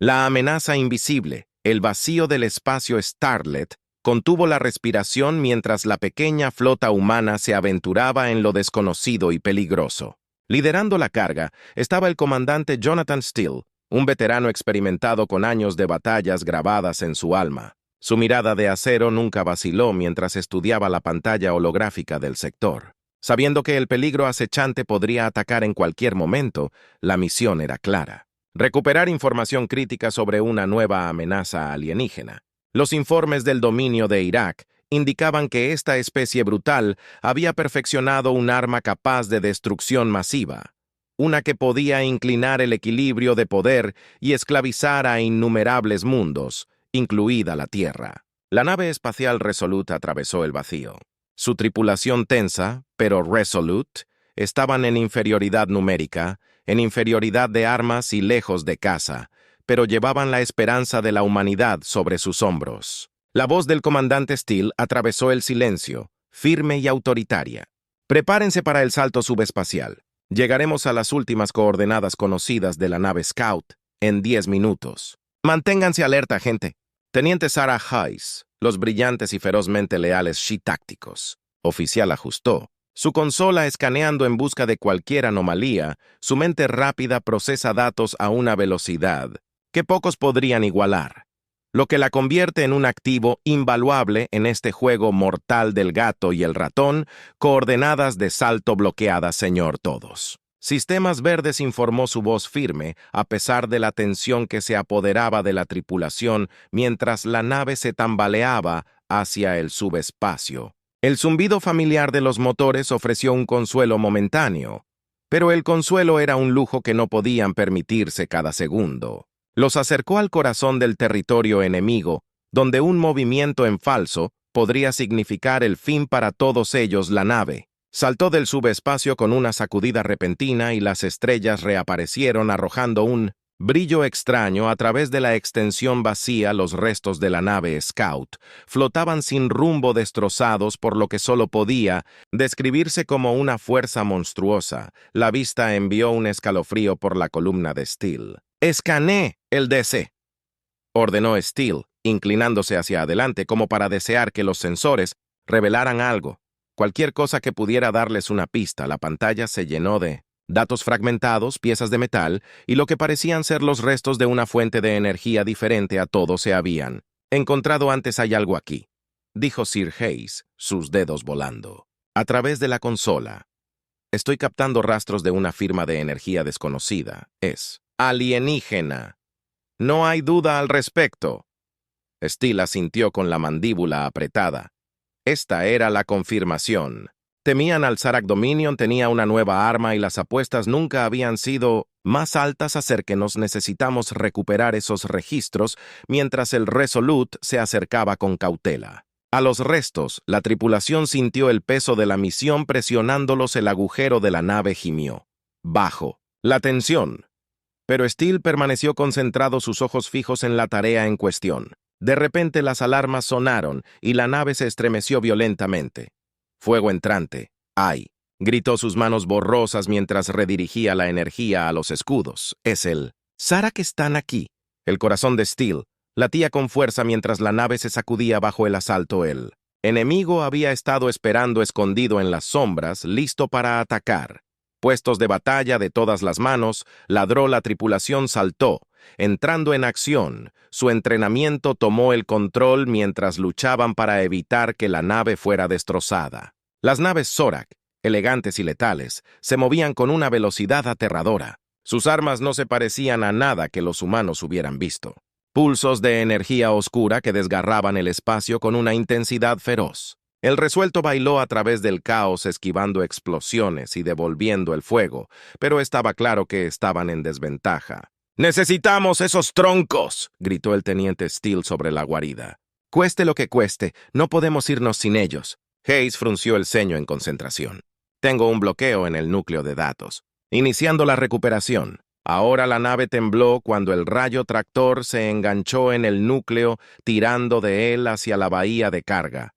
La amenaza invisible, el vacío del espacio Starlet, contuvo la respiración mientras la pequeña flota humana se aventuraba en lo desconocido y peligroso. Liderando la carga estaba el comandante Jonathan Steele, un veterano experimentado con años de batallas grabadas en su alma. Su mirada de acero nunca vaciló mientras estudiaba la pantalla holográfica del sector. Sabiendo que el peligro acechante podría atacar en cualquier momento, la misión era clara: recuperar información crítica sobre una nueva amenaza alienígena. Los informes del dominio de Irak indicaban que esta especie brutal había perfeccionado un arma capaz de destrucción masiva, una que podía inclinar el equilibrio de poder y esclavizar a innumerables mundos, incluida la Tierra. La nave espacial Resolute atravesó el vacío. Su tripulación tensa, pero Resolute, estaban en inferioridad numérica, en inferioridad de armas y lejos de casa, pero llevaban la esperanza de la humanidad sobre sus hombros. La voz del comandante Steele atravesó el silencio, firme y autoritaria. Prepárense para el salto subespacial. Llegaremos a las últimas coordenadas conocidas de la nave Scout en 10 minutos. Manténganse alerta, gente. Teniente Sarah Hayes, los brillantes y ferozmente leales Shi tácticos. Oficial ajustó. Su consola escaneando en busca de cualquier anomalía, su mente rápida procesa datos a una velocidad que pocos podrían igualar, lo que la convierte en un activo invaluable en este juego mortal del gato y el ratón, coordenadas de salto bloqueadas, señor todos. Sistemas Verdes, informó su voz firme, a pesar de la tensión que se apoderaba de la tripulación mientras la nave se tambaleaba hacia el subespacio. El zumbido familiar de los motores ofreció un consuelo momentáneo, pero el consuelo era un lujo que no podían permitirse cada segundo. Los acercó al corazón del territorio enemigo, donde un movimiento en falso podría significar el fin para todos ellos. La nave saltó del subespacio con una sacudida repentina y las estrellas reaparecieron arrojando un brillo extraño a través de la extensión vacía. Los restos de la nave Scout flotaban sin rumbo, destrozados por lo que solo podía describirse como una fuerza monstruosa. La vista envió un escalofrío por la columna de Steele. «Escanee el DC», ordenó Steele, inclinándose hacia adelante como para desear que los sensores revelaran algo, cualquier cosa que pudiera darles una pista. La pantalla se llenó de datos fragmentados, piezas de metal y lo que parecían ser los restos de una fuente de energía diferente a todos se habían encontrado antes. «Hay algo aquí», dijo Sir Hayes, sus dedos volando. A través de la consola. «Estoy captando rastros de una firma de energía desconocida. Es alienígena. No hay duda al respecto». Steele asintió con la mandíbula apretada. Esta era la confirmación. Temían al Zarak Dominion, tenía una nueva arma y las apuestas nunca habían sido más altas. «Acérquenos, necesitamos recuperar esos registros», mientras el Resolute se acercaba con cautela. A los restos, la tripulación sintió el peso de la misión presionándolos. El agujero de la nave gimió. Bajo la tensión. Pero Steele permaneció concentrado, sus ojos fijos en la tarea en cuestión. De repente las alarmas sonaron y la nave se estremeció violentamente. «Fuego entrante. ¡Ay!», gritó, sus manos borrosas mientras redirigía la energía a los escudos. «Es el Zarak, están aquí». El corazón de Steele latía con fuerza mientras la nave se sacudía bajo el asalto. El enemigo había estado esperando escondido en las sombras, listo para atacar. Puestos de batalla de todas las manos, ladró. La tripulación saltó, entrando en acción. Su entrenamiento tomó el control mientras luchaban para evitar que la nave fuera destrozada. Las naves Zorak, elegantes y letales, se movían con una velocidad aterradora. Sus armas no se parecían a nada que los humanos hubieran visto. Pulsos de energía oscura que desgarraban el espacio con una intensidad feroz. El resuelto bailó a través del caos, esquivando explosiones y devolviendo el fuego, pero estaba claro que estaban en desventaja. «¡Necesitamos esos troncos!», gritó el teniente Steele sobre la guarida. «Cueste lo que cueste, no podemos irnos sin ellos». Hayes frunció el ceño en concentración. «Tengo un bloqueo en el núcleo de datos. Iniciando la recuperación». Ahora la nave tembló cuando el rayo tractor se enganchó en el núcleo, tirando de él hacia la bahía de carga.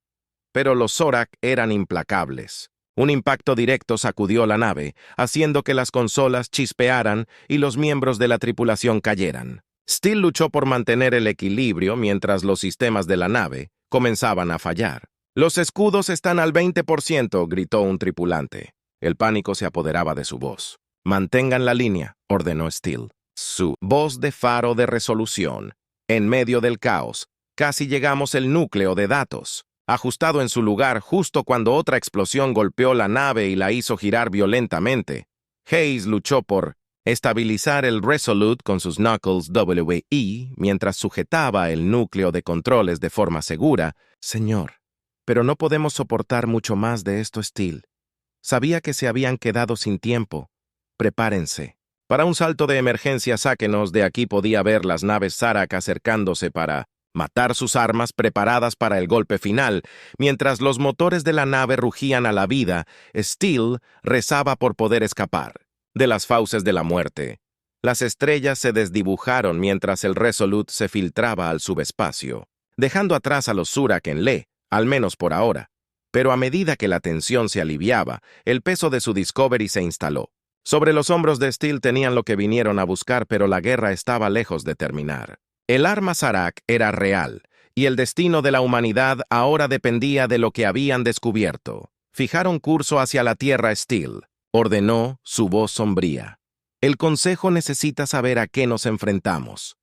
Pero los Zorak eran implacables. Un impacto directo sacudió la nave, haciendo que las consolas chispearan y los miembros de la tripulación cayeran. Steel luchó por mantener el equilibrio mientras los sistemas de la nave comenzaban a fallar. «Los escudos están al 20%, gritó un tripulante. El pánico se apoderaba de su voz. «Mantengan la línea», ordenó Steel. Su voz de faro de resolución. En medio del caos, casi llegamos al núcleo de datos, ajustado en su lugar justo cuando otra explosión golpeó la nave y la hizo girar violentamente. Hayes luchó por estabilizar el Resolute con sus knuckles WE mientras sujetaba el núcleo de controles de forma segura. «Señor, pero no podemos soportar mucho más de esto, Steel. Sabía que se habían quedado sin tiempo. Prepárense. Para un salto de emergencia, sáquenos de aquí». Podía ver las naves Zarak acercándose para matar sus armas preparadas para el golpe final. Mientras los motores de la nave rugían a la vida, Steel rezaba por poder escapar de las fauces de la muerte. Las estrellas se desdibujaron mientras el Resolute se filtraba al subespacio, dejando atrás a los Surak en Le, al menos por ahora. Pero a medida que la tensión se aliviaba, el peso de su Discovery se instaló. Sobre los hombros de Steel tenían lo que vinieron a buscar, pero la guerra estaba lejos de terminar. El arma Zarak era real, y el destino de la humanidad ahora dependía de lo que habían descubierto. Fijaron curso hacia la Tierra. Steel ordenó, su voz sombría. «El Consejo necesita saber a qué nos enfrentamos».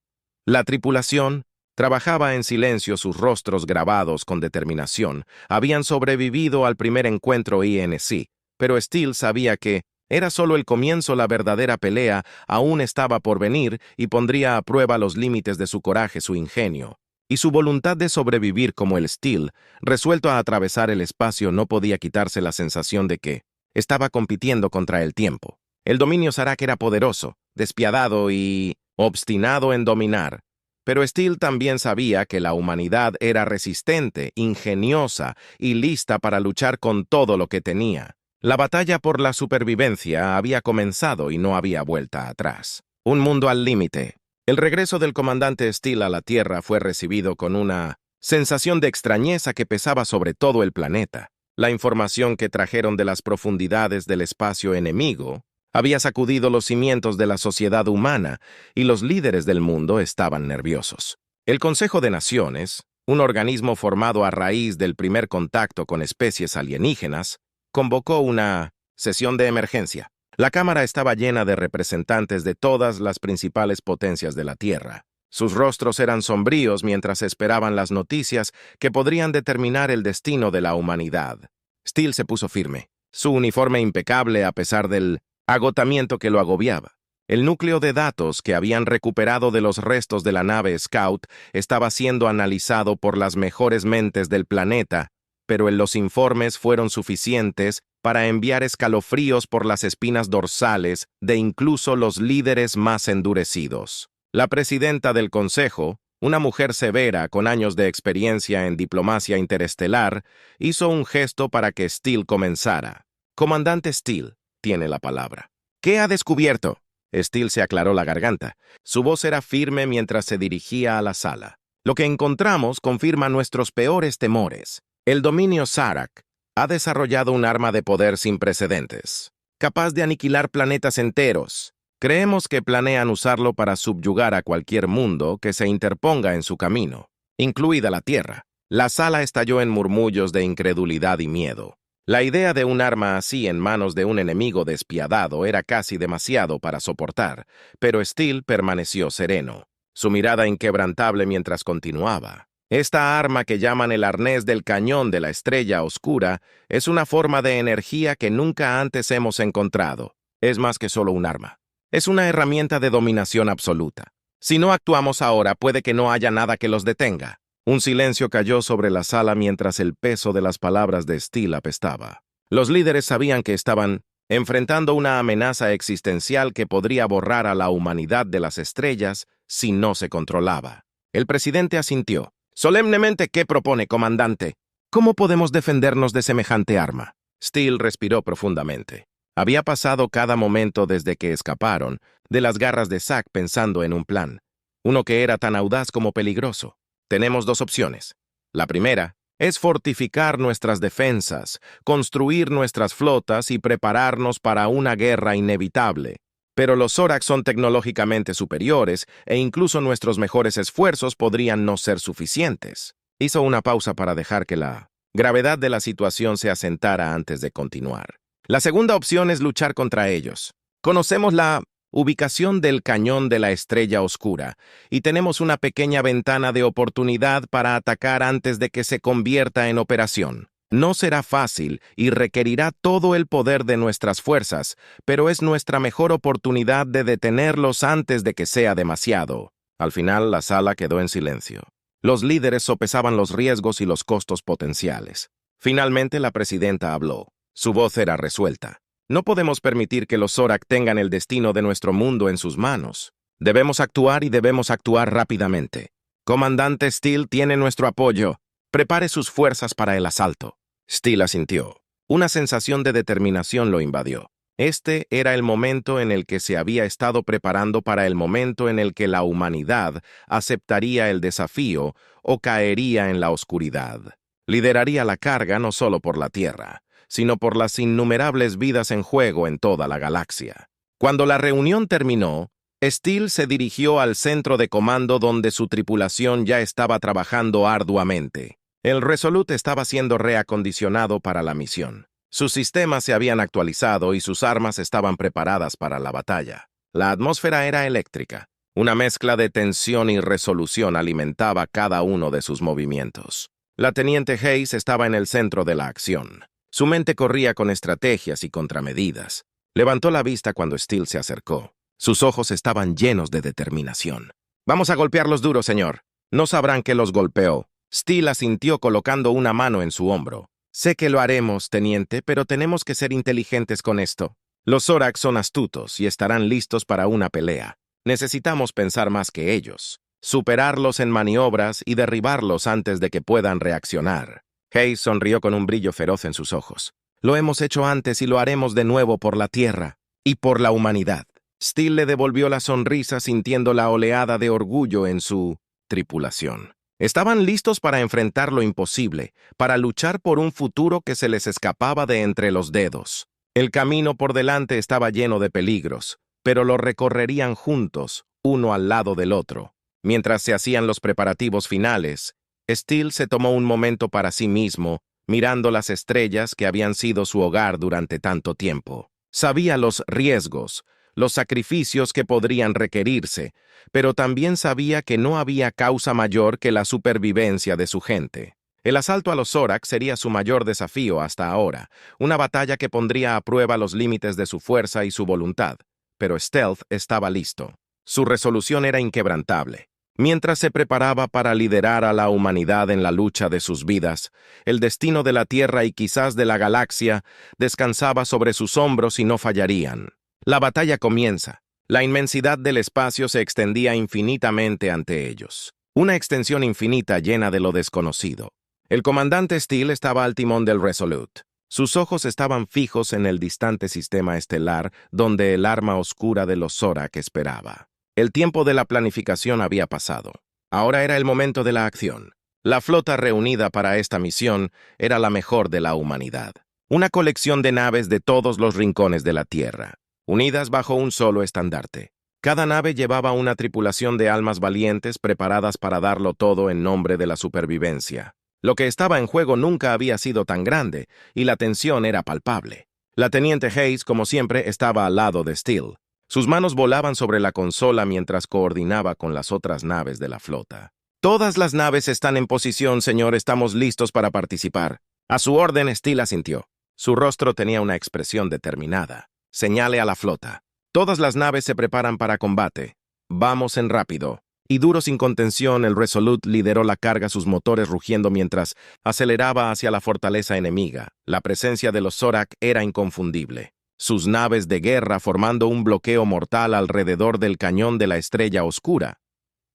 La tripulación trabajaba en silencio, sus rostros grabados con determinación. Habían sobrevivido al primer encuentro INC, pero Steel sabía que era solo el comienzo. La verdadera pelea aún estaba por venir y pondría a prueba los límites de su coraje, su ingenio y su voluntad de sobrevivir. Como el Steel, resuelto a atravesar el espacio, no podía quitarse la sensación de que estaba compitiendo contra el tiempo. El dominio Zarak era poderoso, despiadado y obstinado en dominar. Pero Steel también sabía que la humanidad era resistente, ingeniosa y lista para luchar con todo lo que tenía. La batalla por la supervivencia había comenzado y no había vuelta atrás. Un mundo al límite. El regreso del comandante Steel a la Tierra fue recibido con una sensación de extrañeza que pesaba sobre todo el planeta. La información que trajeron de las profundidades del espacio enemigo había sacudido los cimientos de la sociedad humana y los líderes del mundo estaban nerviosos. El Consejo de Naciones, un organismo formado a raíz del primer contacto con especies alienígenas, convocó una sesión de emergencia. La Cámara estaba llena de representantes de todas las principales potencias de la Tierra. Sus rostros eran sombríos mientras esperaban las noticias que podrían determinar el destino de la humanidad. Steel se puso firme, su uniforme impecable a pesar del agotamiento que lo agobiaba. El núcleo de datos que habían recuperado de los restos de la nave Scout estaba siendo analizado por las mejores mentes del planeta, pero los informes fueron suficientes para enviar escalofríos por las espinas dorsales de incluso los líderes más endurecidos. La presidenta del Consejo, una mujer severa con años de experiencia en diplomacia interestelar, hizo un gesto para que Steel comenzara. «Comandante Steel, tiene la palabra». «¿Qué ha descubierto?» Steel se aclaró la garganta. Su voz era firme mientras se dirigía a la sala. «Lo que encontramos confirma nuestros peores temores. El dominio Zarak ha desarrollado un arma de poder sin precedentes, capaz de aniquilar planetas enteros. Creemos que planean usarlo para subyugar a cualquier mundo que se interponga en su camino, incluida la Tierra». La sala estalló en murmullos de incredulidad y miedo. La idea de un arma así en manos de un enemigo despiadado era casi demasiado para soportar, pero Steel permaneció sereno, su mirada inquebrantable mientras continuaba. «Esta arma que llaman el arnés del cañón de la estrella oscura es una forma de energía que nunca antes hemos encontrado. Es más que solo un arma. Es una herramienta de dominación absoluta. Si no actuamos ahora, puede que no haya nada que los detenga». Un silencio cayó sobre la sala mientras el peso de las palabras de Steel apestaba. Los líderes sabían que estaban enfrentando una amenaza existencial que podría borrar a la humanidad de las estrellas si no se controlaba. El presidente asintió. «Solemnemente, ¿qué propone, comandante? ¿Cómo podemos defendernos de semejante arma?» Steel respiró profundamente. Había pasado cada momento desde que escaparon de las garras de Zack pensando en un plan, uno que era tan audaz como peligroso. «Tenemos dos opciones. La primera es fortificar nuestras defensas, construir nuestras flotas y prepararnos para una guerra inevitable. Pero los Zorak son tecnológicamente superiores e incluso nuestros mejores esfuerzos podrían no ser suficientes. Hizo una pausa para dejar que la gravedad de la situación se asentara antes de continuar. La segunda opción es luchar contra ellos. Conocemos la ubicación del cañón de la estrella oscura y tenemos una pequeña ventana de oportunidad para atacar antes de que se convierta en operación. No será fácil y requerirá todo el poder de nuestras fuerzas, pero es nuestra mejor oportunidad de detenerlos antes de que sea demasiado. Al final, la sala quedó en silencio. Los líderes sopesaban los riesgos y los costos potenciales. Finalmente, la presidenta habló. Su voz era resuelta. No podemos permitir que los Zorak tengan el destino de nuestro mundo en sus manos. Debemos actuar y debemos actuar rápidamente. Comandante Steele tiene nuestro apoyo. Prepare sus fuerzas para el asalto. Steele asintió. Una sensación de determinación lo invadió. Este era el momento en el que se había estado preparando para el momento en el que la humanidad aceptaría el desafío o caería en la oscuridad. Lideraría la carga no solo por la Tierra, sino por las innumerables vidas en juego en toda la galaxia. Cuando la reunión terminó, Steele se dirigió al centro de comando donde su tripulación ya estaba trabajando arduamente. El Resolute estaba siendo reacondicionado para la misión. Sus sistemas se habían actualizado y sus armas estaban preparadas para la batalla. La atmósfera era eléctrica. Una mezcla de tensión y resolución alimentaba cada uno de sus movimientos. La teniente Hayes estaba en el centro de la acción. Su mente corría con estrategias y contramedidas. Levantó la vista cuando Steele se acercó. Sus ojos estaban llenos de determinación. «Vamos a golpearlos duros, señor. No sabrán que los golpeó». Steele asintió colocando una mano en su hombro. «Sé que lo haremos, teniente, pero tenemos que ser inteligentes con esto. Los Zorak son astutos y estarán listos para una pelea. Necesitamos pensar más que ellos. Superarlos en maniobras y derribarlos antes de que puedan reaccionar». Hayes sonrió con un brillo feroz en sus ojos. «Lo hemos hecho antes y lo haremos de nuevo por la Tierra y por la humanidad». Steele le devolvió la sonrisa sintiendo la oleada de orgullo en su tripulación. Estaban listos para enfrentar lo imposible, para luchar por un futuro que se les escapaba de entre los dedos. El camino por delante estaba lleno de peligros, pero lo recorrerían juntos, uno al lado del otro. Mientras se hacían los preparativos finales, Steele se tomó un momento para sí mismo, mirando las estrellas que habían sido su hogar durante tanto tiempo. Sabía los riesgos, los sacrificios que podrían requerirse, pero también sabía que no había causa mayor que la supervivencia de su gente. El asalto a los Zorak sería su mayor desafío hasta ahora, una batalla que pondría a prueba los límites de su fuerza y su voluntad. Pero Stealth estaba listo. Su resolución era inquebrantable. Mientras se preparaba para liderar a la humanidad en la lucha de sus vidas, el destino de la Tierra y quizás de la galaxia descansaba sobre sus hombros y no fallarían. La batalla comienza. La inmensidad del espacio se extendía infinitamente ante ellos. Una extensión infinita llena de lo desconocido. El comandante Steele estaba al timón del Resolute. Sus ojos estaban fijos en el distante sistema estelar donde el arma oscura de los Zorak esperaba. El tiempo de la planificación había pasado. Ahora era el momento de la acción. La flota reunida para esta misión era la mejor de la humanidad. Una colección de naves de todos los rincones de la Tierra, unidas bajo un solo estandarte. Cada nave llevaba una tripulación de almas valientes preparadas para darlo todo en nombre de la supervivencia. Lo que estaba en juego nunca había sido tan grande, y la tensión era palpable. La teniente Hayes, como siempre, estaba al lado de Steele. Sus manos volaban sobre la consola mientras coordinaba con las otras naves de la flota. «Todas las naves están en posición, señor. Estamos listos para participar». A su orden, Steele asintió. Su rostro tenía una expresión determinada. «Señale a la flota. Todas las naves se preparan para combate. Vamos en rápido». Y duro sin contención, el Resolute lideró la carga, sus motores rugiendo mientras aceleraba hacia la fortaleza enemiga. La presencia de los Zorak era inconfundible. Sus naves de guerra formando un bloqueo mortal alrededor del cañón de la estrella oscura.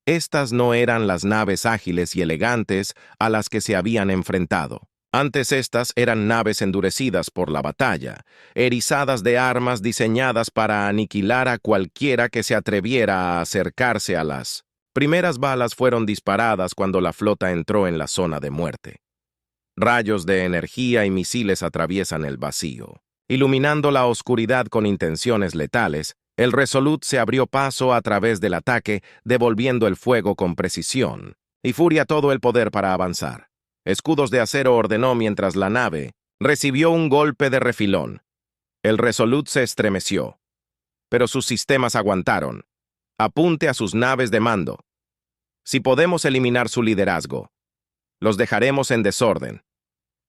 Estas no eran las naves ágiles y elegantes a las que se habían enfrentado. Antes estas eran naves endurecidas por la batalla, erizadas de armas diseñadas para aniquilar a cualquiera que se atreviera a acercarse a las primeras balas fueron disparadas cuando la flota entró en la zona de muerte. Rayos de energía y misiles atraviesan el vacío, iluminando la oscuridad con intenciones letales, El Resolute se abrió paso a través del ataque, devolviendo el fuego con precisión, y Furia todo el poder para avanzar. Escudos de acero ordenó mientras la nave recibió un golpe de refilón. El Resolute se estremeció, pero sus sistemas aguantaron. Apunte a sus naves de mando. Si podemos eliminar su liderazgo, los dejaremos en desorden.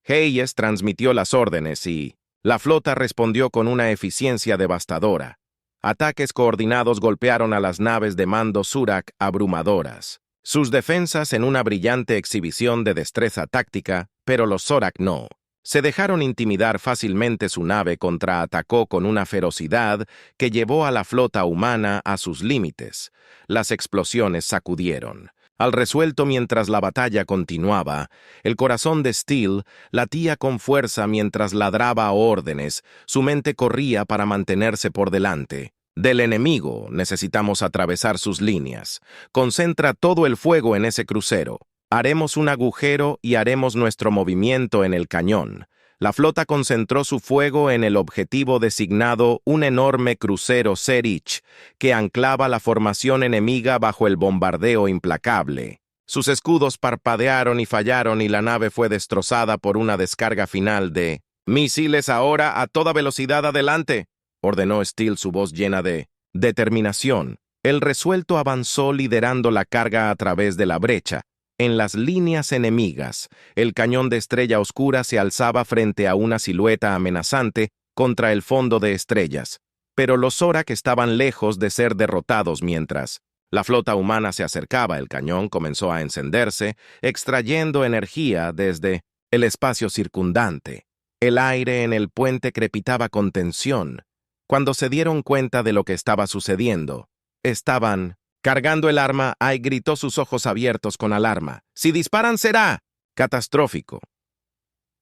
Hayes transmitió las órdenes y la flota respondió con una eficiencia devastadora. Ataques coordinados golpearon a las naves de mando Surak abrumadoras. Sus defensas en una brillante exhibición de destreza táctica, pero los Zorak no. Se dejaron intimidar fácilmente. Su nave contraatacó con una ferocidad que llevó a la flota humana a sus límites. Las explosiones sacudieron. Al resuelto mientras la batalla continuaba, el corazón de Steel latía con fuerza mientras ladraba órdenes, su mente corría para mantenerse por delante. Del enemigo necesitamos atravesar sus líneas. Concentra todo el fuego en ese crucero. Haremos un agujero y haremos nuestro movimiento en el cañón. La flota concentró su fuego en el objetivo designado, un enorme crucero Serich, que anclaba la formación enemiga bajo el bombardeo implacable. Sus escudos parpadearon y fallaron y la nave fue destrozada por una descarga final de «Misiles ahora a toda velocidad adelante», ordenó Steel, su voz llena de determinación. El resuelto avanzó liderando la carga a través de la brecha. En las líneas enemigas, el cañón de Estrella Oscura se alzaba frente a una silueta amenazante contra el fondo de estrellas, pero los Zorak estaban lejos de ser derrotados mientras la flota humana se acercaba. El cañón comenzó a encenderse, extrayendo energía desde el espacio circundante. El aire en el puente crepitaba con tensión. Cuando se dieron cuenta de lo que estaba sucediendo, estaban cargando el arma. Ai gritó, sus ojos abiertos con alarma. «¡Si disparan será catastrófico!».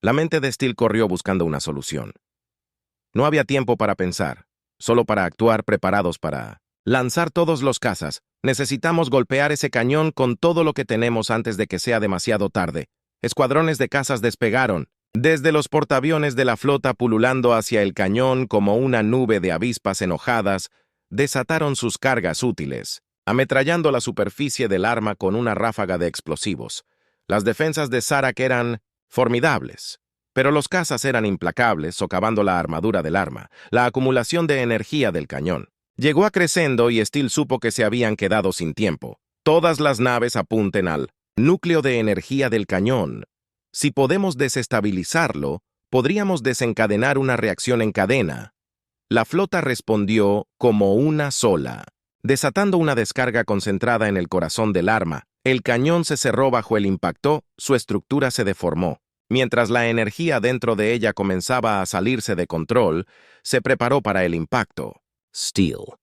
La mente de Steel corrió buscando una solución. No había tiempo para pensar, solo para actuar, preparados para lanzar todos los cazas. Necesitamos golpear ese cañón con todo lo que tenemos antes de que sea demasiado tarde. Escuadrones de cazas despegaron desde los portaaviones de la flota, pululando hacia el cañón como una nube de avispas enojadas. Desataron sus cargas útiles, ametrallando la superficie del arma con una ráfaga de explosivos. Las defensas de Zarak eran formidables, pero los cazas eran implacables, socavando la armadura del arma. La acumulación de energía del cañón llegó a crescendo y Steel supo que se habían quedado sin tiempo. Todas las naves apunten al núcleo de energía del cañón. Si podemos desestabilizarlo, podríamos desencadenar una reacción en cadena. La flota respondió como una sola, desatando una descarga concentrada en el corazón del arma. El cañón se cerró bajo el impacto, su estructura se deformó. Mientras la energía dentro de ella comenzaba a salirse de control, se preparó para el impacto. «Steel»,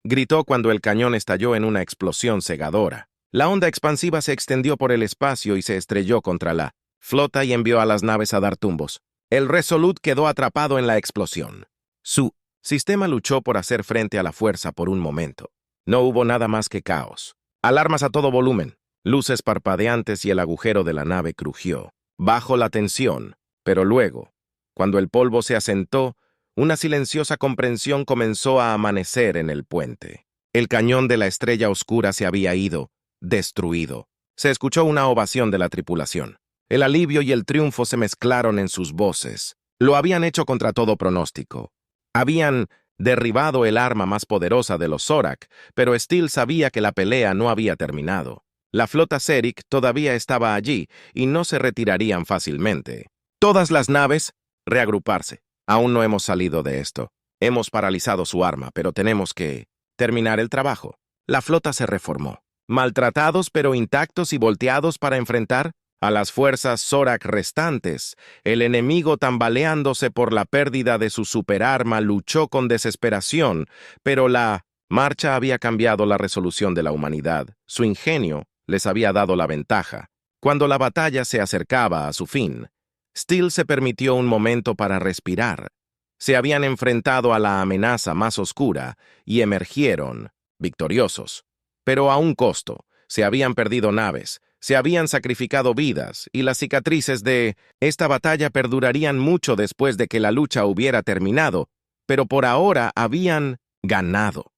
gritó cuando el cañón estalló en una explosión cegadora. La onda expansiva se extendió por el espacio y se estrelló contra la flota y envió a las naves a dar tumbos. El Resolute quedó atrapado en la explosión. Su sistema luchó por hacer frente a la fuerza por un momento. No hubo nada más que caos. Alarmas a todo volumen, luces parpadeantes y el agujero de la nave crujió bajo la tensión. Pero luego, cuando el polvo se asentó, una silenciosa comprensión comenzó a amanecer en el puente. El cañón de la Estrella Oscura se había ido, destruido. Se escuchó una ovación de la tripulación. El alivio y el triunfo se mezclaron en sus voces. Lo habían hecho contra todo pronóstico. Habían derribado el arma más poderosa de los Zorak, pero Steel sabía que la pelea no había terminado. La flota Zerik todavía estaba allí y no se retirarían fácilmente. Todas las naves, reagruparse. Aún no hemos salido de esto. Hemos paralizado su arma, pero tenemos que terminar el trabajo. La flota se reformó. Maltratados pero intactos y volteados para enfrentar a las fuerzas Zorak restantes. El enemigo, tambaleándose por la pérdida de su superarma, luchó con desesperación, pero la marcha había cambiado la resolución de la humanidad. Su ingenio les había dado la ventaja. Cuando la batalla se acercaba a su fin, Steel se permitió un momento para respirar. Se habían enfrentado a la amenaza más oscura y emergieron victoriosos. Pero a un costo. Se habían perdido naves, se habían sacrificado vidas, y las cicatrices de esta batalla perdurarían mucho después de que la lucha hubiera terminado, pero por ahora habían ganado.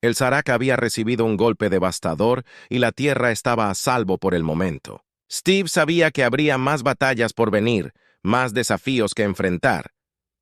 El Zarak había recibido un golpe devastador y la Tierra estaba a salvo por el momento. Steve sabía que habría más batallas por venir, más desafíos que enfrentar,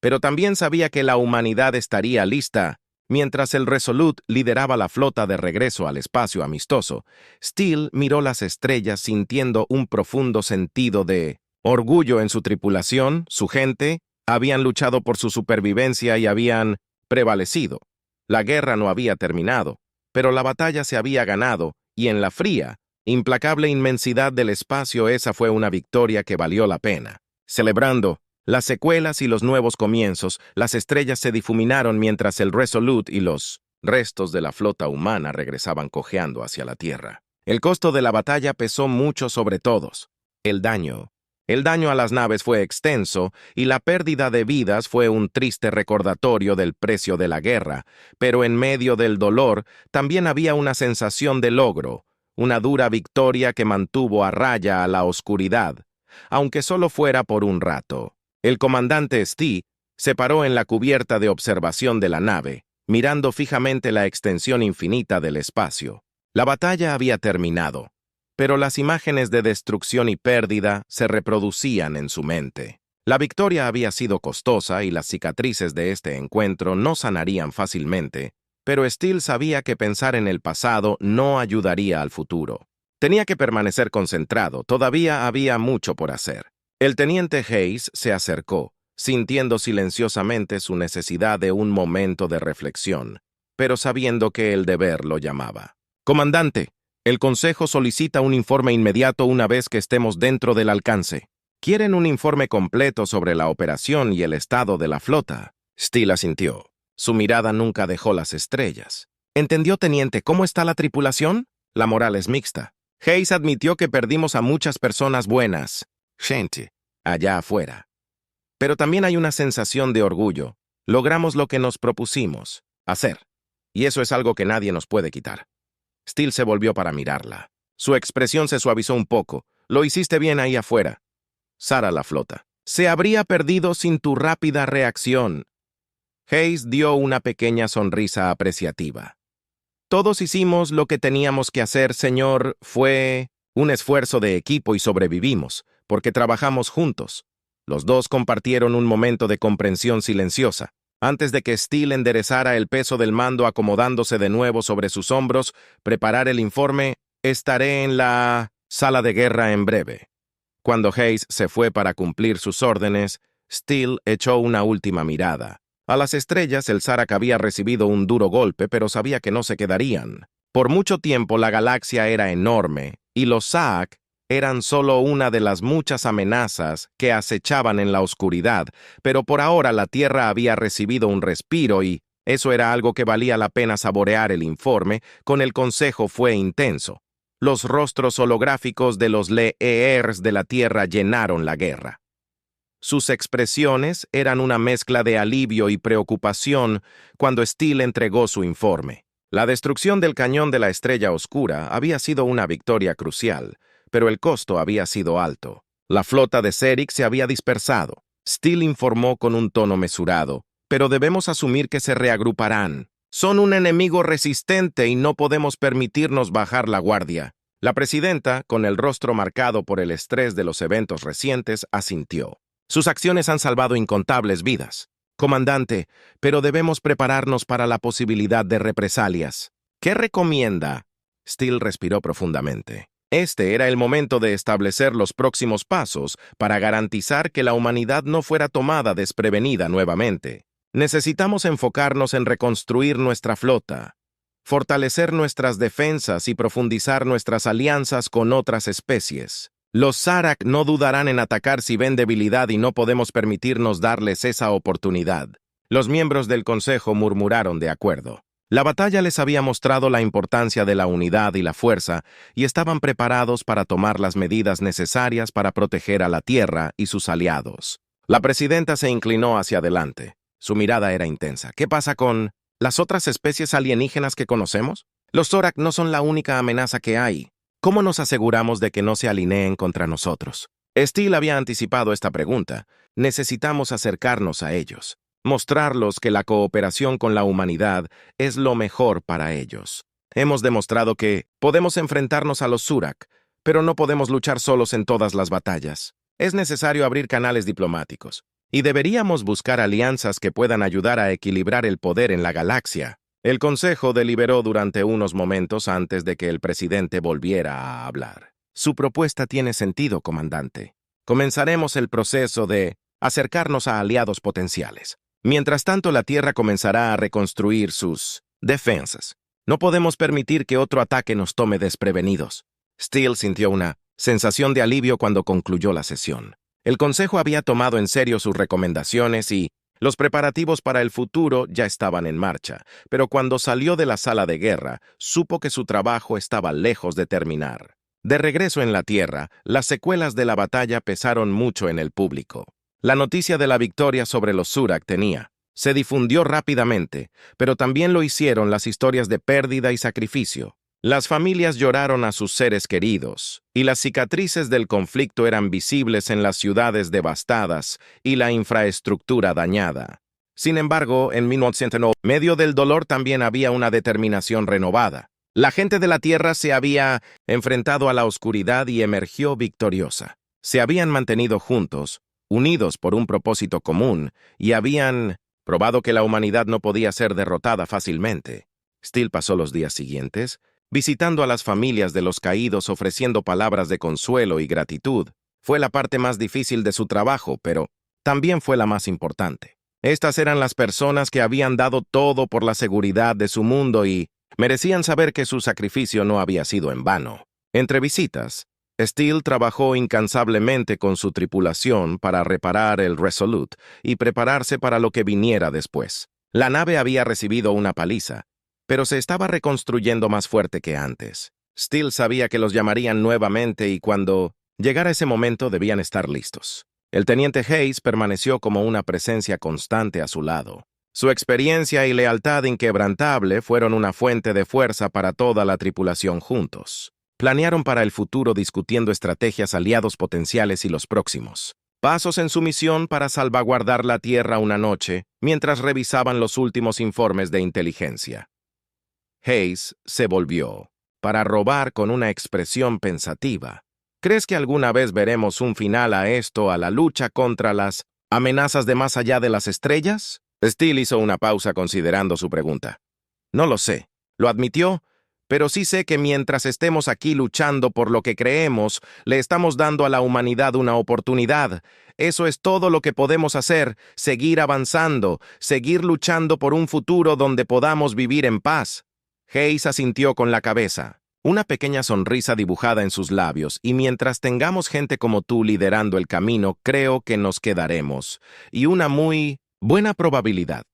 pero también sabía que la humanidad estaría lista. Mientras el Resolute lideraba la flota de regreso al espacio amistoso, Steele miró las estrellas sintiendo un profundo sentido de orgullo en su tripulación. Su gente habían luchado por su supervivencia y habían prevalecido. La guerra no había terminado, pero la batalla se había ganado, y en la fría, implacable inmensidad del espacio esa fue una victoria que valió la pena. Celebrando las secuelas y los nuevos comienzos, las estrellas se difuminaron mientras el Resolute y los restos de la flota humana regresaban cojeando hacia la Tierra. El costo de la batalla pesó mucho sobre todos. El daño a las naves fue extenso y la pérdida de vidas fue un triste recordatorio del precio de la guerra, pero en medio del dolor también había una sensación de logro, una dura victoria que mantuvo a raya a la oscuridad, aunque solo fuera por un rato. El comandante Stee se paró en la cubierta de observación de la nave, mirando fijamente la extensión infinita del espacio. La batalla había terminado, pero las imágenes de destrucción y pérdida se reproducían en su mente. La victoria había sido costosa y las cicatrices de este encuentro no sanarían fácilmente, pero Steele sabía que pensar en el pasado no ayudaría al futuro. Tenía que permanecer concentrado, todavía había mucho por hacer. El teniente Hayes se acercó, sintiendo silenciosamente su necesidad de un momento de reflexión, pero sabiendo que el deber lo llamaba. «Comandante, el Consejo solicita un informe inmediato una vez que estemos dentro del alcance. ¿Quieren un informe completo sobre la operación y el estado de la flota?» Steele asintió. Su mirada nunca dejó las estrellas. «¿Entendió, teniente, cómo está la tripulación?» «La moral es mixta. Hayes admitió que perdimos a muchas personas buenas. Gente, allá afuera. Pero también hay una sensación de orgullo. Logramos lo que nos propusimos hacer, y eso es algo que nadie nos puede quitar». Steele se volvió para mirarla. Su expresión se suavizó un poco. «Lo hiciste bien ahí afuera. Sara la flota. Se habría perdido sin tu rápida reacción». Hayes dio una pequeña sonrisa apreciativa. «Todos hicimos lo que teníamos que hacer, señor. Fue un esfuerzo de equipo y sobrevivimos, porque trabajamos juntos». Los dos compartieron un momento de comprensión silenciosa. Antes de que Steele enderezara el peso del mando acomodándose de nuevo sobre sus hombros, preparar el informe, «Estaré en la sala de guerra en breve». Cuando Hayes se fue para cumplir sus órdenes, Steele echó una última mirada. A las estrellas el Zarak había recibido un duro golpe, pero sabía que no se quedarían. Por mucho tiempo la galaxia era enorme, y los Zaak eran solo una de las muchas amenazas que acechaban en la oscuridad, pero por ahora la Tierra había recibido un respiro y eso era algo que valía la pena saborear. El informe con el Consejo fue intenso. Los rostros holográficos de los Leers de la Tierra llenaron la guerra. Sus expresiones eran una mezcla de alivio y preocupación cuando Steele entregó su informe. La destrucción del cañón de la Estrella Oscura había sido una victoria crucial, pero el costo había sido alto. La flota de Zerix se había dispersado. Steele informó con un tono mesurado, pero debemos asumir que se reagruparán. Son un enemigo resistente y no podemos permitirnos bajar la guardia. La presidenta, con el rostro marcado por el estrés de los eventos recientes, asintió. Sus acciones han salvado incontables vidas. Comandante, pero debemos prepararnos para la posibilidad de represalias. ¿Qué recomienda? Steele respiró profundamente. Este era el momento de establecer los próximos pasos para garantizar que la humanidad no fuera tomada desprevenida nuevamente. Necesitamos enfocarnos en reconstruir nuestra flota, fortalecer nuestras defensas y profundizar nuestras alianzas con otras especies. Los Zarak no dudarán en atacar si ven debilidad y no podemos permitirnos darles esa oportunidad. Los miembros del Consejo murmuraron de acuerdo. La batalla les había mostrado la importancia de la unidad y la fuerza, y estaban preparados para tomar las medidas necesarias para proteger a la Tierra y sus aliados. La presidenta se inclinó hacia adelante. Su mirada era intensa. ¿Qué pasa con las otras especies alienígenas que conocemos? Los Zorak no son la única amenaza que hay. ¿Cómo nos aseguramos de que no se alineen contra nosotros? Steele había anticipado esta pregunta. Necesitamos acercarnos a ellos. mostrarlos que la cooperación con la humanidad es lo mejor para ellos. Hemos demostrado que podemos enfrentarnos a los Surak, pero no podemos luchar solos en todas las batallas. Es necesario abrir canales diplomáticos, y deberíamos buscar alianzas que puedan ayudar a equilibrar el poder en la galaxia. El Consejo deliberó durante unos momentos antes de que el presidente volviera a hablar. Su propuesta tiene sentido, comandante. Comenzaremos el proceso de acercarnos a aliados potenciales. Mientras tanto, la Tierra comenzará a reconstruir sus defensas. No podemos permitir que otro ataque nos tome desprevenidos. Steele sintió una sensación de alivio cuando concluyó la sesión. El Consejo había tomado en serio sus recomendaciones y los preparativos para el futuro ya estaban en marcha, pero cuando salió de la sala de guerra, supo que su trabajo estaba lejos de terminar. De regreso en la Tierra, las secuelas de la batalla pesaron mucho en el público. La noticia de la victoria sobre los Surak se difundió rápidamente, pero también lo hicieron las historias de pérdida y sacrificio. Las familias lloraron a sus seres queridos, y las cicatrices del conflicto eran visibles en las ciudades devastadas y la infraestructura dañada. Sin embargo, en 1909, en medio del dolor también había una determinación renovada. La gente de la Tierra se había enfrentado a la oscuridad y emergió victoriosa. Se habían mantenido juntos, unidos por un propósito común, y habían probado que la humanidad no podía ser derrotada fácilmente. Steele pasó los días siguientes visitando a las familias de los caídos, ofreciendo palabras de consuelo y gratitud. Fue la parte más difícil de su trabajo, pero también fue la más importante. Estas eran las personas que habían dado todo por la seguridad de su mundo y merecían saber que su sacrificio no había sido en vano. Entre visitas, Steele trabajó incansablemente con su tripulación para reparar el Resolute y prepararse para lo que viniera después. La nave había recibido una paliza, pero se estaba reconstruyendo más fuerte que antes. Steele sabía que los llamarían nuevamente y cuando llegara ese momento debían estar listos. El teniente Hayes permaneció como una presencia constante a su lado. Su experiencia y lealtad inquebrantable fueron una fuente de fuerza para toda la tripulación juntos. Planearon para el futuro discutiendo estrategias, aliados potenciales y los próximos pasos en su misión para salvaguardar la Tierra una noche mientras revisaban los últimos informes de inteligencia. Hayes se volvió para robar con una expresión pensativa. ¿Crees que alguna vez veremos un final a esto, a la lucha contra las amenazas de más allá de las estrellas? Steele hizo una pausa considerando su pregunta. No lo sé, lo admitió, pero sí sé que mientras estemos aquí luchando por lo que creemos, le estamos dando a la humanidad una oportunidad. Eso es todo lo que podemos hacer, seguir avanzando, seguir luchando por un futuro donde podamos vivir en paz. Hayes asintió con la cabeza, una pequeña sonrisa dibujada en sus labios, y mientras tengamos gente como tú liderando el camino, creo que nos quedaremos, y una muy buena probabilidad.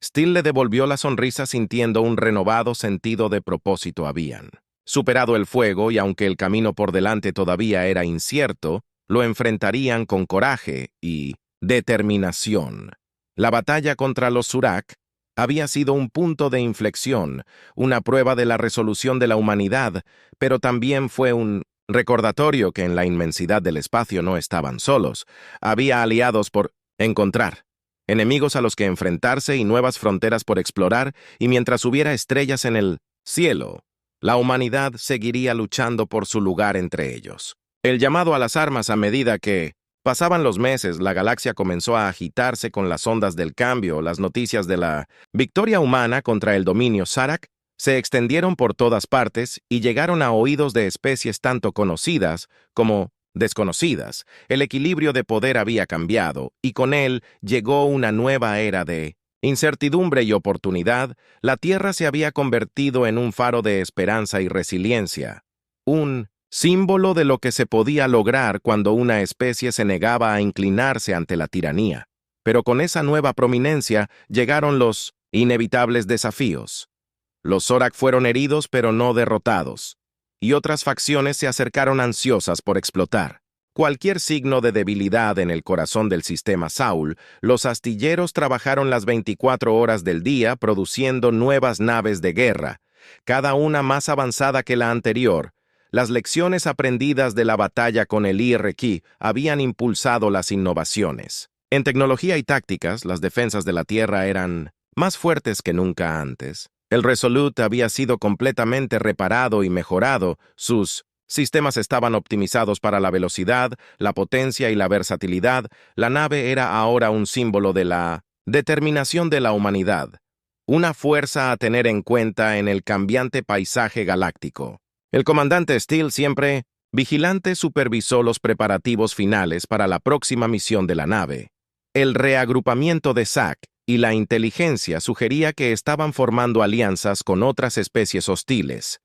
Steele le devolvió la sonrisa sintiendo un renovado sentido de propósito. Habían superado el fuego y aunque el camino por delante todavía era incierto, lo enfrentarían con coraje y determinación. La batalla contra los Surak había sido un punto de inflexión, una prueba de la resolución de la humanidad, pero también fue un recordatorio que en la inmensidad del espacio no estaban solos. Había aliados por encontrar, enemigos a los que enfrentarse y nuevas fronteras por explorar, y mientras hubiera estrellas en el cielo, la humanidad seguiría luchando por su lugar entre ellos. El llamado a las armas a medida que pasaban los meses, la galaxia comenzó a agitarse con las ondas del cambio. Las noticias de la victoria humana contra el dominio Sarak se extendieron por todas partes y llegaron a oídos de especies tanto conocidas como desconocidas. El equilibrio de poder había cambiado, y con él llegó una nueva era de incertidumbre y oportunidad. La Tierra se había convertido en un faro de esperanza y resiliencia, un símbolo de lo que se podía lograr cuando una especie se negaba a inclinarse ante la tiranía. Pero con esa nueva prominencia llegaron los inevitables desafíos. Los Zorak fueron heridos pero no derrotados, y otras facciones se acercaron ansiosas por explotar. Cualquier signo de debilidad en el corazón del sistema Saul, los astilleros trabajaron las 24 horas del día produciendo nuevas naves de guerra, cada una más avanzada que la anterior. Las lecciones aprendidas de la batalla con el IRQ habían impulsado las innovaciones. En tecnología y tácticas, las defensas de la Tierra eran más fuertes que nunca antes. El Resolute había sido completamente reparado y mejorado, sus sistemas estaban optimizados para la velocidad, la potencia y la versatilidad. La nave era ahora un símbolo de la determinación de la humanidad, una fuerza a tener en cuenta en el cambiante paisaje galáctico. El comandante Steele, siempre vigilante, supervisó los preparativos finales para la próxima misión de la nave. El reagrupamiento de Zack y la inteligencia sugería que estaban formando alianzas con otras especies hostiles.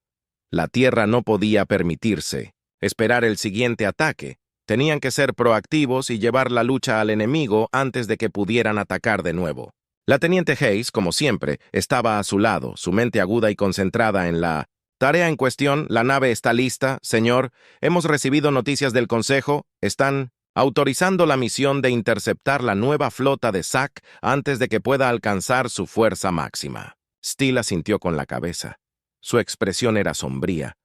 La Tierra no podía permitirse esperar el siguiente ataque. Tenían que ser proactivos y llevar la lucha al enemigo antes de que pudieran atacar de nuevo. La teniente Hayes, como siempre, estaba a su lado, su mente aguda y concentrada en la tarea en cuestión. La nave está lista, señor. Hemos recibido noticias del Consejo. Están autorizando la misión de interceptar la nueva flota de Zack antes de que pueda alcanzar su fuerza máxima. Steele asintió con la cabeza. Su expresión era sombría.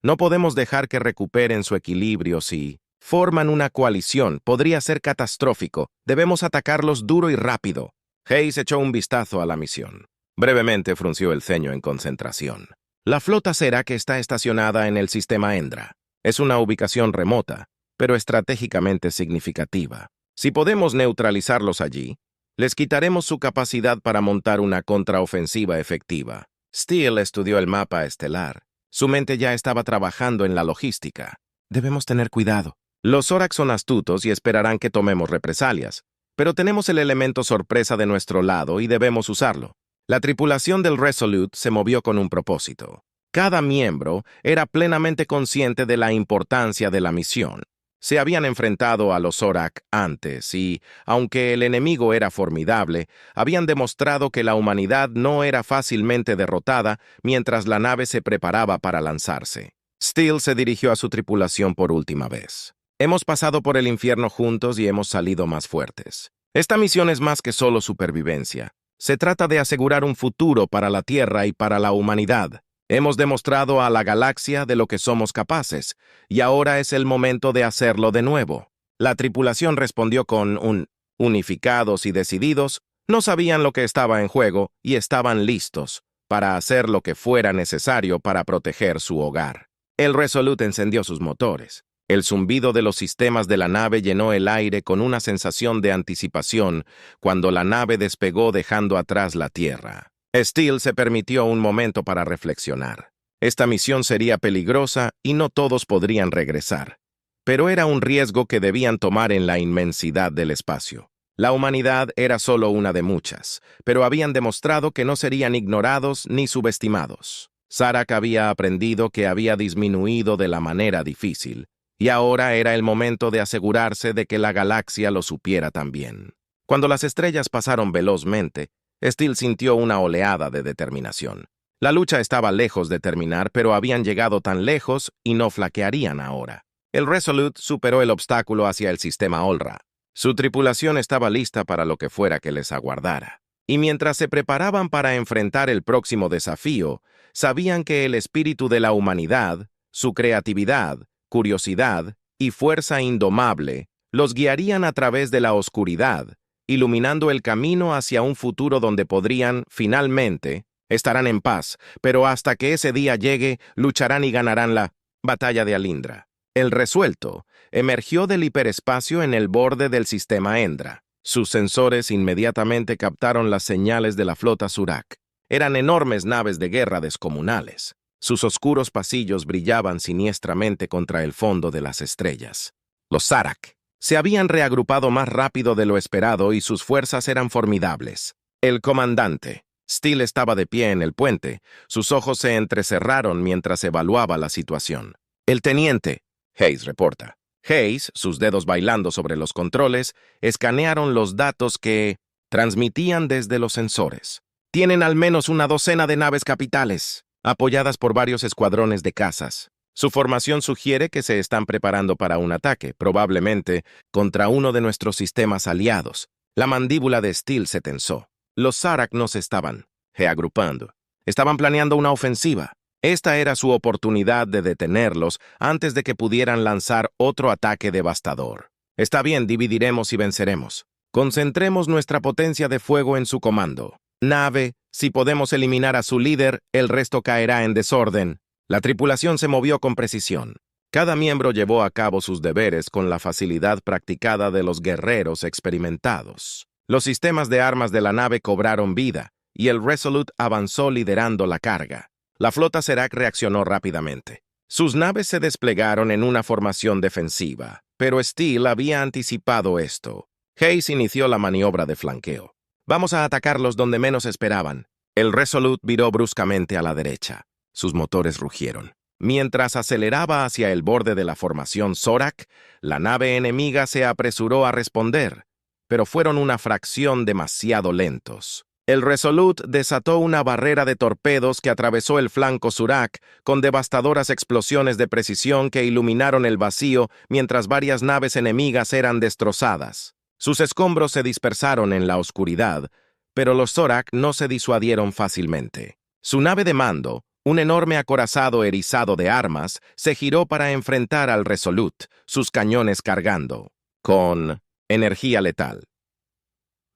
No podemos dejar que recuperen su equilibrio. Si forman una coalición, podría ser catastrófico. Debemos atacarlos duro y rápido. Hayes echó un vistazo a la misión. Brevemente frunció el ceño en concentración. La flota Serac está estacionada en el sistema Endra. Es una ubicación remota, pero estratégicamente significativa. Si podemos neutralizarlos allí, les quitaremos su capacidad para montar una contraofensiva efectiva. Steele estudió el mapa estelar. Su mente ya estaba trabajando en la logística. Debemos tener cuidado. Los Zorak son astutos y esperarán que tomemos represalias, pero tenemos el elemento sorpresa de nuestro lado y debemos usarlo. La tripulación del Resolute se movió con un propósito. Cada miembro era plenamente consciente de la importancia de la misión. Se habían enfrentado a los Zorak antes y, aunque el enemigo era formidable, habían demostrado que la humanidad no era fácilmente derrotada mientras la nave se preparaba para lanzarse. Steele se dirigió a su tripulación por última vez. Hemos pasado por el infierno juntos y hemos salido más fuertes. Esta misión es más que solo supervivencia. Se trata de asegurar un futuro para la Tierra y para la humanidad. Hemos demostrado a la galaxia de lo que somos capaces, y ahora es el momento de hacerlo de nuevo. La tripulación respondió con un unificados y decididos. No sabían lo que estaba en juego y estaban listos para hacer lo que fuera necesario para proteger su hogar. El Resolute encendió sus motores. El zumbido de los sistemas de la nave llenó el aire con una sensación de anticipación cuando la nave despegó dejando atrás la Tierra. Steele se permitió un momento para reflexionar. Esta misión sería peligrosa y no todos podrían regresar, pero era un riesgo que debían tomar en la inmensidad del espacio. La humanidad era solo una de muchas, pero habían demostrado que no serían ignorados ni subestimados. Zarak había aprendido que había disminuido de la manera difícil, y ahora era el momento de asegurarse de que la galaxia lo supiera también. Cuando las estrellas pasaron velozmente, Steele sintió una oleada de determinación. La lucha estaba lejos de terminar, pero habían llegado tan lejos y no flaquearían ahora. El Resolute superó el obstáculo hacia el sistema Olra. Su tripulación estaba lista para lo que fuera que les aguardara. Y mientras se preparaban para enfrentar el próximo desafío, sabían que el espíritu de la humanidad, su creatividad, curiosidad y fuerza indomable los guiarían a través de la oscuridad, iluminando el camino hacia un futuro donde podrían, finalmente, estarán en paz, pero hasta que ese día llegue, lucharán y ganarán la batalla de Alindra. El resuelto emergió del hiperespacio en el borde del sistema Endra. Sus sensores inmediatamente captaron las señales de la flota Surak. Eran enormes naves de guerra descomunales. Sus oscuros pasillos brillaban siniestramente contra el fondo de las estrellas. Los Zarak se habían reagrupado más rápido de lo esperado y sus fuerzas eran formidables. El comandante Steele estaba de pie en el puente. Sus ojos se entrecerraron mientras evaluaba la situación. El teniente Hayes reporta. Hayes, sus dedos bailando sobre los controles, escanearon los datos que transmitían desde los sensores. Tienen al menos una docena de naves capitales, apoyadas por varios escuadrones de cazas. Su formación sugiere que se están preparando para un ataque, probablemente contra uno de nuestros sistemas aliados. La mandíbula de Steele se tensó. Los Zarak no se estaban reagrupando. Estaban planeando una ofensiva. Esta era su oportunidad de detenerlos antes de que pudieran lanzar otro ataque devastador. Está bien, dividiremos y venceremos. Concentremos nuestra potencia de fuego en su comando. Nave, si podemos eliminar a su líder, el resto caerá en desorden. La tripulación se movió con precisión. Cada miembro llevó a cabo sus deberes con la facilidad practicada de los guerreros experimentados. Los sistemas de armas de la nave cobraron vida, y el Resolute avanzó liderando la carga. La flota Serac reaccionó rápidamente. Sus naves se desplegaron en una formación defensiva, pero Steele había anticipado esto. Hayes inició la maniobra de flanqueo. Vamos a atacarlos donde menos esperaban. El Resolute viró bruscamente a la derecha. Sus motores rugieron. Mientras aceleraba hacia el borde de la formación Zorak, la nave enemiga se apresuró a responder, pero fueron una fracción demasiado lentos. El Resolute desató una barrera de torpedos que atravesó el flanco Surak con devastadoras explosiones de precisión que iluminaron el vacío mientras varias naves enemigas eran destrozadas. Sus escombros se dispersaron en la oscuridad, pero los Zorak no se disuadieron fácilmente. Su nave de mando, un enorme acorazado erizado de armas, se giró para enfrentar al Resolute, sus cañones cargando, con energía letal.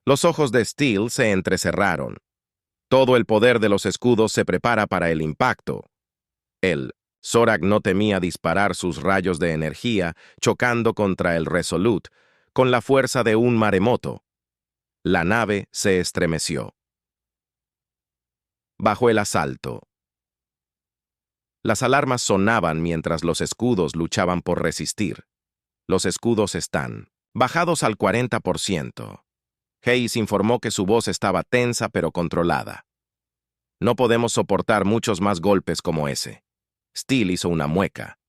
Los ojos de Steele se entrecerraron. Todo el poder de los escudos se prepara para el impacto. El Zorak no temía disparar sus rayos de energía, chocando contra el Resolute, con la fuerza de un maremoto. La nave se estremeció. Bajo el asalto. Las alarmas sonaban mientras los escudos luchaban por resistir. Los escudos están bajados al 40%. Hayes informó que su voz estaba tensa pero controlada. No podemos soportar muchos más golpes como ese. Steele hizo una mueca.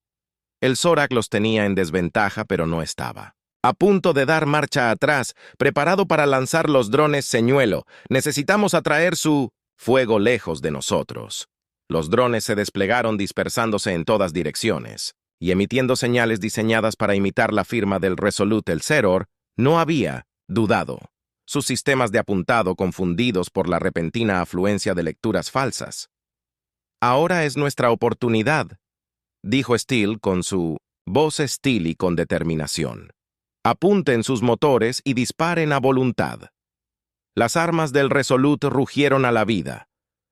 El Zorak los tenía en desventaja, pero no estaba. A punto de dar marcha atrás, preparado para lanzar los drones señuelo. Necesitamos atraer su fuego lejos de nosotros. Los drones se desplegaron dispersándose en todas direcciones, y emitiendo señales diseñadas para imitar la firma del Resolute el Zeror, no había dudado. Sus sistemas de apuntado confundidos por la repentina afluencia de lecturas falsas. Ahora es nuestra oportunidad, dijo Steele con su voz hostil y con determinación. Apunten sus motores y disparen a voluntad. Las armas del Resolute rugieron a la vida.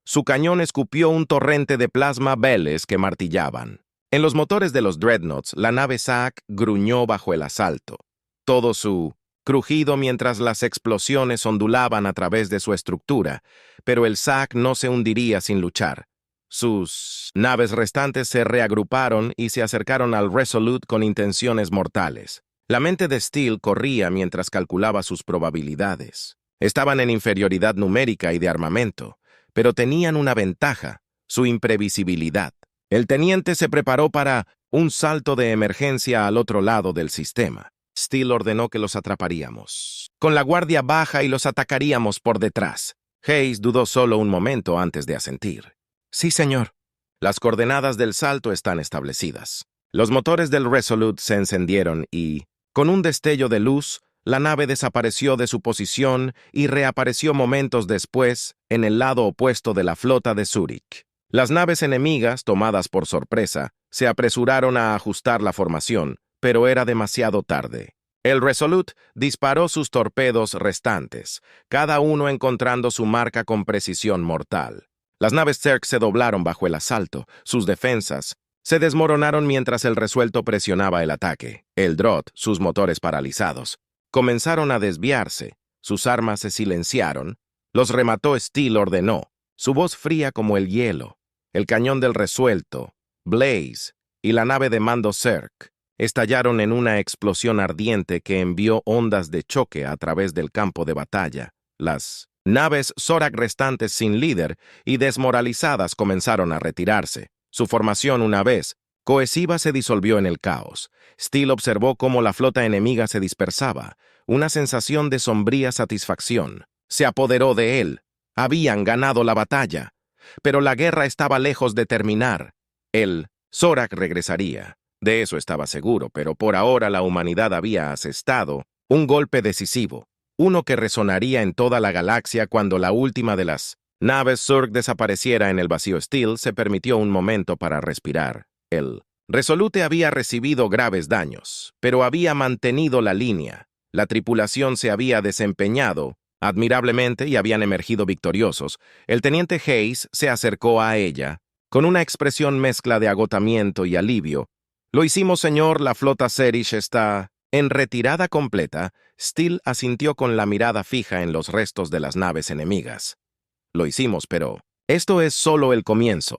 Su cañón escupió un torrente de plasma veles que martillaban. En los motores de los Dreadnoughts, la nave Zack gruñó bajo el asalto. Todo su crujido mientras las explosiones ondulaban a través de su estructura, pero el Zack no se hundiría sin luchar. Sus naves restantes se reagruparon y se acercaron al Resolute con intenciones mortales. La mente de Steele corría mientras calculaba sus probabilidades. Estaban en inferioridad numérica y de armamento, pero tenían una ventaja, su imprevisibilidad. El teniente se preparó para un salto de emergencia al otro lado del sistema. Steele ordenó que los atraparíamos con la guardia baja y los atacaríamos por detrás. Hayes dudó solo un momento antes de asentir. Sí, señor. Las coordenadas del salto están establecidas. Los motores del Resolute se encendieron y, con un destello de luz, la nave desapareció de su posición y reapareció momentos después en el lado opuesto de la flota de Zurich. Las naves enemigas, tomadas por sorpresa, se apresuraron a ajustar la formación, pero era demasiado tarde. El Resolute disparó sus torpedos restantes, cada uno encontrando su marca con precisión mortal. Las naves Zerg se doblaron bajo el asalto, sus defensas se desmoronaron mientras el resuelto presionaba el ataque. El Drott, sus motores paralizados, comenzaron a desviarse, sus armas se silenciaron. Los remató Steele ordenó, su voz fría como el hielo. El cañón del resuelto, Blaze y la nave de mando Zerg estallaron en una explosión ardiente que envió ondas de choque a través del campo de batalla. Las naves Zorak restantes sin líder y desmoralizadas comenzaron a retirarse. Su formación, una vez cohesiva, se disolvió en el caos. Steele observó cómo la flota enemiga se dispersaba. Una sensación de sombría satisfacción se apoderó de él. Habían ganado la batalla. Pero la guerra estaba lejos de terminar. El Zorak regresaría. De eso estaba seguro, pero por ahora la humanidad había asestado un golpe decisivo, uno que resonaría en toda la galaxia cuando la última de las naves Zerg desapareciera en el vacío. Steele se permitió un momento para respirar. El Resolute había recibido graves daños, pero había mantenido la línea. La tripulación se había desempeñado admirablemente y habían emergido victoriosos. El teniente Hayes se acercó a ella con una expresión mezcla de agotamiento y alivio. «Lo hicimos, señor, la flota Serish está en retirada completa». Steele asintió con la mirada fija en los restos de las naves enemigas. «Lo hicimos, pero esto es solo el comienzo.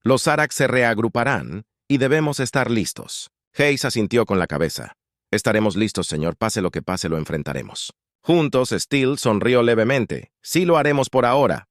Los Zarak se reagruparán y debemos estar listos». Hayes asintió con la cabeza. «Estaremos listos, señor. Pase lo que pase, lo enfrentaremos». Juntos, Steele sonrió levemente. «Sí lo haremos por ahora.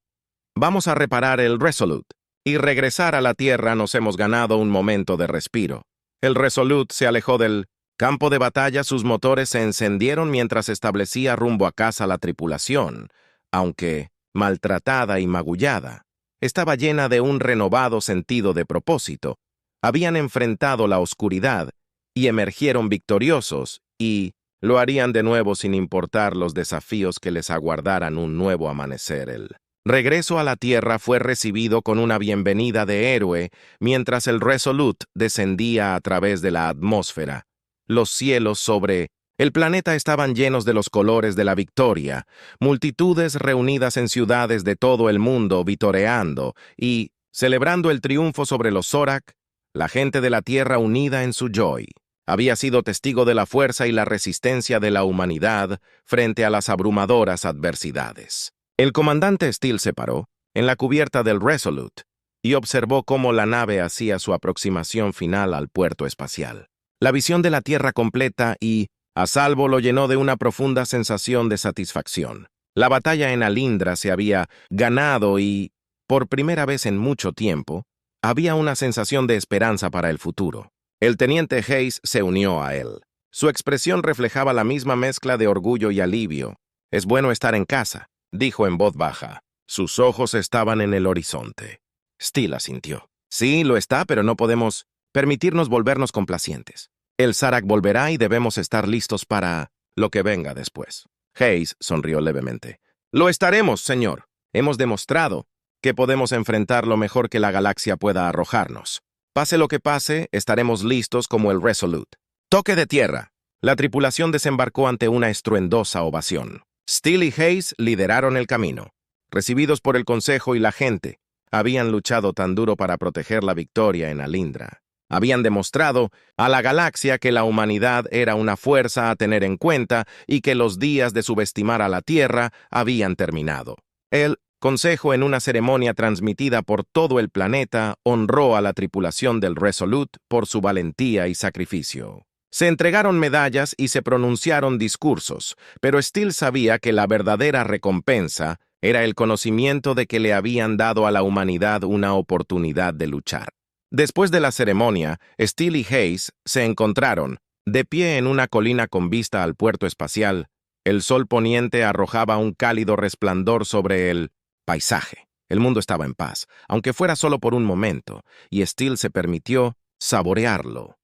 Vamos a reparar el Resolute y regresar a la Tierra. Nos hemos ganado un momento de respiro». El Resolute se alejó del campo de batalla. Sus motores se encendieron mientras establecía rumbo a casa la tripulación, aunque maltratada y magullada. Estaba llena de un renovado sentido de propósito. Habían enfrentado la oscuridad y emergieron victoriosos, y lo harían de nuevo sin importar los desafíos que les aguardaran un nuevo amanecer. El regreso a la Tierra fue recibido con una bienvenida de héroe mientras el Resolute descendía a través de la atmósfera. Los cielos sobre el planeta estaban llenos de los colores de la victoria, multitudes reunidas en ciudades de todo el mundo vitoreando y celebrando el triunfo sobre los Zorak. La gente de la Tierra unida en su joy había sido testigo de la fuerza y la resistencia de la humanidad frente a las abrumadoras adversidades. El comandante Steele se paró en la cubierta del Resolute y observó cómo la nave hacía su aproximación final al puerto espacial. La visión de la Tierra completa y a salvo lo llenó de una profunda sensación de satisfacción. La batalla en Alindra se había ganado y, por primera vez en mucho tiempo, había una sensación de esperanza para el futuro. El teniente Hayes se unió a él. Su expresión reflejaba la misma mezcla de orgullo y alivio. «Es bueno estar en casa», dijo en voz baja. Sus ojos estaban en el horizonte. Steele asintió. «Sí, lo está, pero no podemos permitirnos volvernos complacientes. El Zarak volverá y debemos estar listos para lo que venga después». Hayes sonrió levemente. «Lo estaremos, señor. Hemos demostrado que podemos enfrentar lo mejor que la galaxia pueda arrojarnos. Pase lo que pase, estaremos listos como el Resolute». «Toque de tierra». La tripulación desembarcó ante una estruendosa ovación. Steele y Hayes lideraron el camino. Recibidos por el Consejo y la gente, habían luchado tan duro para proteger la victoria en Alindra. Habían demostrado a la galaxia que la humanidad era una fuerza a tener en cuenta y que los días de subestimar a la Tierra habían terminado. El Consejo, en una ceremonia transmitida por todo el planeta, honró a la tripulación del Resolute por su valentía y sacrificio. Se entregaron medallas y se pronunciaron discursos, pero Steele sabía que la verdadera recompensa era el conocimiento de que le habían dado a la humanidad una oportunidad de luchar. Después de la ceremonia, Steele y Hayes se encontraron, de pie en una colina con vista al puerto espacial. El sol poniente arrojaba un cálido resplandor sobre el paisaje. El mundo estaba en paz, aunque fuera solo por un momento, y Steele se permitió saborearlo.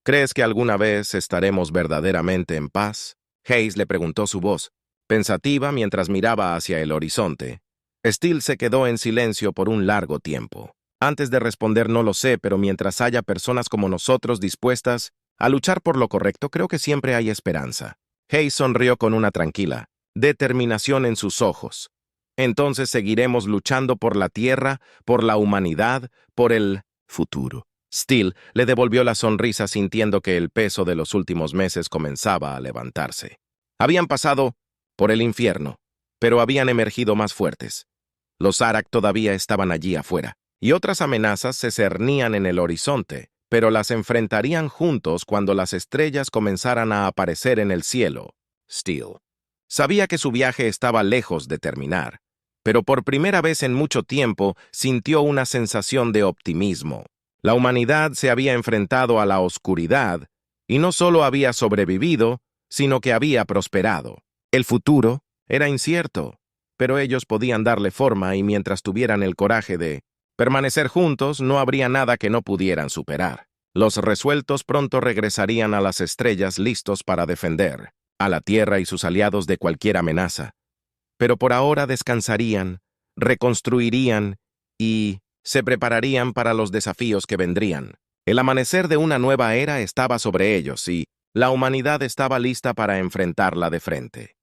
«¿Crees que alguna vez estaremos verdaderamente en paz?», Hayes le preguntó, su voz pensativa mientras miraba hacia el horizonte. Steele se quedó en silencio por un largo tiempo. Antes de responder, «No lo sé, pero mientras haya personas como nosotros dispuestas a luchar por lo correcto, creo que siempre hay esperanza». Hayes sonrió con una tranquila determinación en sus ojos. «Entonces seguiremos luchando por la Tierra, por la humanidad, por el futuro». Steele le devolvió la sonrisa sintiendo que el peso de los últimos meses comenzaba a levantarse. Habían pasado por el infierno, pero habían emergido más fuertes. Los Zarak todavía estaban allí afuera, y otras amenazas se cernían en el horizonte, pero las enfrentarían juntos cuando las estrellas comenzaran a aparecer en el cielo. Steele sabía que su viaje estaba lejos de terminar, pero por primera vez en mucho tiempo sintió una sensación de optimismo. La humanidad se había enfrentado a la oscuridad, y no solo había sobrevivido, sino que había prosperado. El futuro era incierto, pero ellos podían darle forma y mientras tuvieran el coraje de permanecer juntos, no habría nada que no pudieran superar. Los resueltos pronto regresarían a las estrellas listos para defender a la Tierra y sus aliados de cualquier amenaza. Pero por ahora descansarían, reconstruirían y se prepararían para los desafíos que vendrían. El amanecer de una nueva era estaba sobre ellos y, La humanidad estaba lista para enfrentarla de frente.